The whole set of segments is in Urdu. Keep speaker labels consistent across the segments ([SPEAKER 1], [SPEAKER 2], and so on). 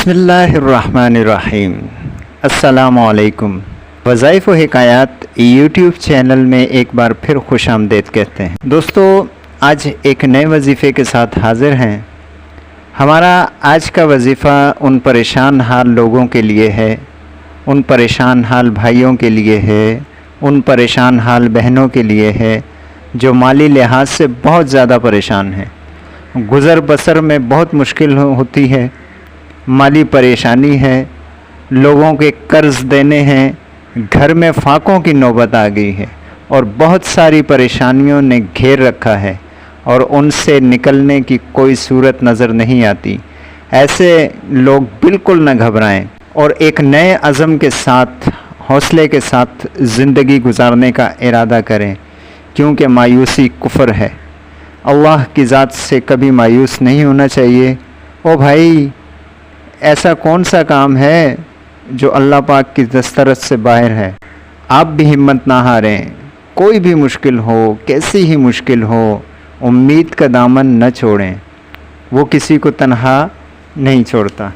[SPEAKER 1] بسم اللہ الرحمن الرحیم۔ السلام علیکم۔ وظائف و حکایات یوٹیوب چینل میں ایک بار پھر خوش آمدید کہتے ہیں۔ دوستو، آج ایک نئے وظیفے کے ساتھ حاضر ہیں۔ ہمارا آج کا وظیفہ ان پریشان حال لوگوں کے لیے ہے، ان پریشان حال بھائیوں کے لیے ہے، ان پریشان حال بہنوں کے لیے ہے جو مالی لحاظ سے بہت زیادہ پریشان ہیں، گزر بسر میں بہت مشکل ہوتی ہے، مالی پریشانی ہے، لوگوں کے قرض دینے ہیں، گھر میں فاقوں کی نوبت آ گئی ہے اور بہت ساری پریشانیوں نے گھیر رکھا ہے اور ان سے نکلنے کی کوئی صورت نظر نہیں آتی۔ ایسے لوگ بالکل نہ گھبرائیں اور ایک نئے عزم کے ساتھ، حوصلے کے ساتھ زندگی گزارنے کا ارادہ کریں، کیونکہ مایوسی کفر ہے۔ اللہ کی ذات سے کبھی مایوس نہیں ہونا چاہیے۔ او بھائی، ایسا کون سا کام ہے جو اللہ پاک کی دسترس سے باہر ہے؟ آپ بھی ہمت نہ ہاریں، کوئی بھی مشکل ہو، کیسی ہی مشکل ہو، امید کا دامن نہ چھوڑیں، وہ کسی کو تنہا نہیں چھوڑتا۔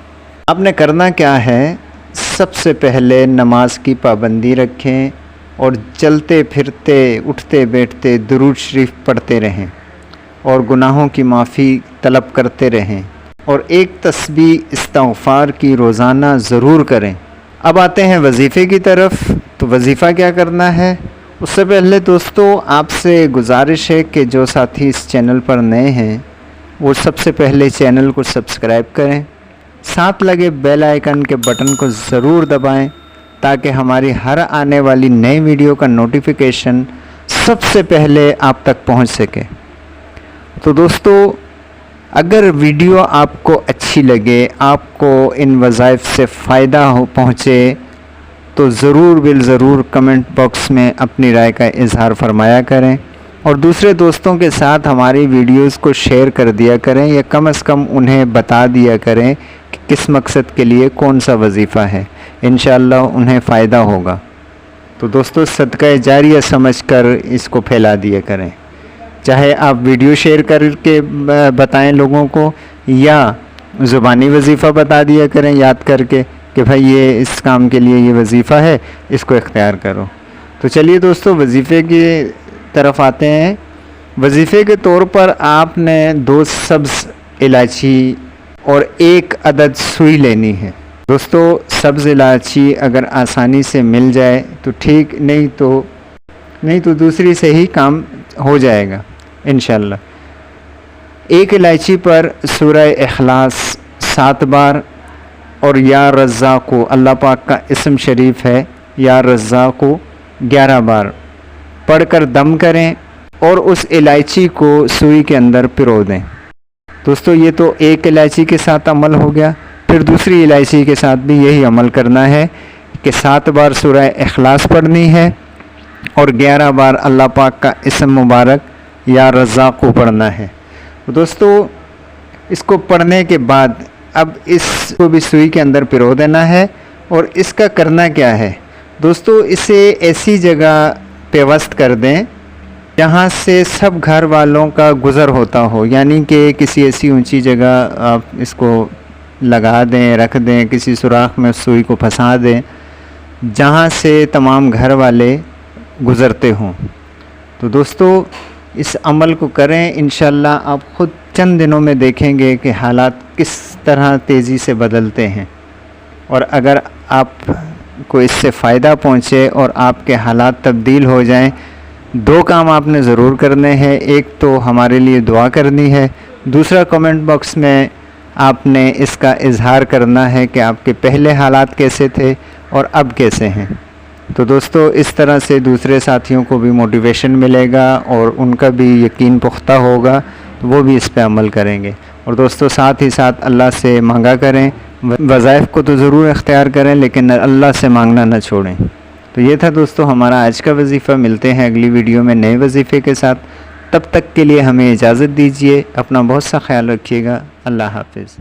[SPEAKER 1] آپ نے کرنا کیا ہے؟ سب سے پہلے نماز کی پابندی رکھیں اور چلتے پھرتے، اٹھتے بیٹھتے درود شریف پڑھتے رہیں اور گناہوں کی معافی طلب کرتے رہیں اور ایک تسبیح استغفار کی روزانہ ضرور کریں۔ اب آتے ہیں وظیفے کی طرف۔ تو وظیفہ کیا کرنا ہے؟ اس سے پہلے دوستو، آپ سے گزارش ہے کہ جو ساتھی اس چینل پر نئے ہیں وہ سب سے پہلے چینل کو سبسکرائب کریں، ساتھ لگے بیل آئیکن کے بٹن کو ضرور دبائیں تاکہ ہماری ہر آنے والی نئی ویڈیو کا نوٹیفیکیشن سب سے پہلے آپ تک پہنچ سکے۔ تو دوستو، اگر ویڈیو آپ کو اچھی لگے، آپ کو ان وظائف سے فائدہ پہنچے تو ضرور کمنٹ باکس میں اپنی رائے کا اظہار فرمایا کریں اور دوسرے دوستوں کے ساتھ ہماری ویڈیوز کو شیئر کر دیا کریں یا کم از کم انہیں بتا دیا کریں کہ کس مقصد کے لیے کون سا وظیفہ ہے۔ انشاءاللہ انہیں فائدہ ہوگا۔ تو دوستو، صدقہ جاریہ سمجھ کر اس کو پھیلا دیا کریں، چاہے آپ ویڈیو شیئر کر کے بتائیں لوگوں کو یا زبانی وظیفہ بتا دیا کریں یاد کر کے کہ بھائی یہ اس کام کے لیے یہ وظیفہ ہے، اس کو اختیار کرو۔ تو چلیے دوستو، وظیفے کی طرف آتے ہیں۔ وظیفے کے طور پر آپ نے 2 سبز الائچی اور 1 عدد سوئی لینی ہے۔ دوستو، سبز الائچی اگر آسانی سے مل جائے تو ٹھیک، نہیں تو دوسری سے ہی کام ہو جائے گا انشاءاللہ۔ 1 الائچی پر سورہ اخلاص 7 بار اور یا رزاق، اللہ پاک کا اسم شریف ہے یا رزاق، 11 بار پڑھ کر دم کریں اور اس الائچی کو سوئی کے اندر پرو دیں۔ دوستو، یہ تو 1 الائچی کے ساتھ عمل ہو گیا، پھر دوسری الائچی کے ساتھ بھی یہی عمل کرنا ہے کہ 7 بار سورہ اخلاص پڑھنی ہے اور 11 بار اللہ پاک کا اسم مبارک یا رزاق کو پڑھنا ہے۔ دوستو، اس کو پڑھنے کے بعد اب اس کو بھی سوئی کے اندر پرو دینا ہے اور اس کا کرنا کیا ہے؟ دوستو، اسے ایسی جگہ پیوست کر دیں جہاں سے سب گھر والوں کا گزر ہوتا ہو، یعنی کہ کسی ایسی اونچی جگہ آپ اس کو لگا دیں، رکھ دیں، کسی سوراخ میں سوئی کو پھنسا دیں جہاں سے تمام گھر والے گزرتے ہوں۔ تو دوستو، اس عمل کو کریں، انشاءاللہ آپ خود چند دنوں میں دیکھیں گے کہ حالات کس طرح تیزی سے بدلتے ہیں، اور اگر آپ کو اس سے فائدہ پہنچے اور آپ کے حالات تبدیل ہو جائیں، 2 کام آپ نے ضرور کرنے ہیں۔ ایک تو ہمارے لیے دعا کرنی ہے، دوسرا کمنٹ باکس میں آپ نے اس کا اظہار کرنا ہے کہ آپ کے پہلے حالات کیسے تھے اور اب کیسے ہیں۔ تو دوستو، اس طرح سے دوسرے ساتھیوں کو بھی موٹیویشن ملے گا اور ان کا بھی یقین پختہ ہوگا، تو وہ بھی اس پہ عمل کریں گے۔ اور دوستو، ساتھ ہی ساتھ اللہ سے مانگا کریں، وظائف کو تو ضرور اختیار کریں لیکن اللہ سے مانگنا نہ چھوڑیں۔ تو یہ تھا دوستو ہمارا آج کا وظیفہ۔ ملتے ہیں اگلی ویڈیو میں نئے وظیفے کے ساتھ، تب تک کے لیے ہمیں اجازت دیجیے۔ اپنا بہت سا خیال رکھیے گا۔ اللہ حافظ۔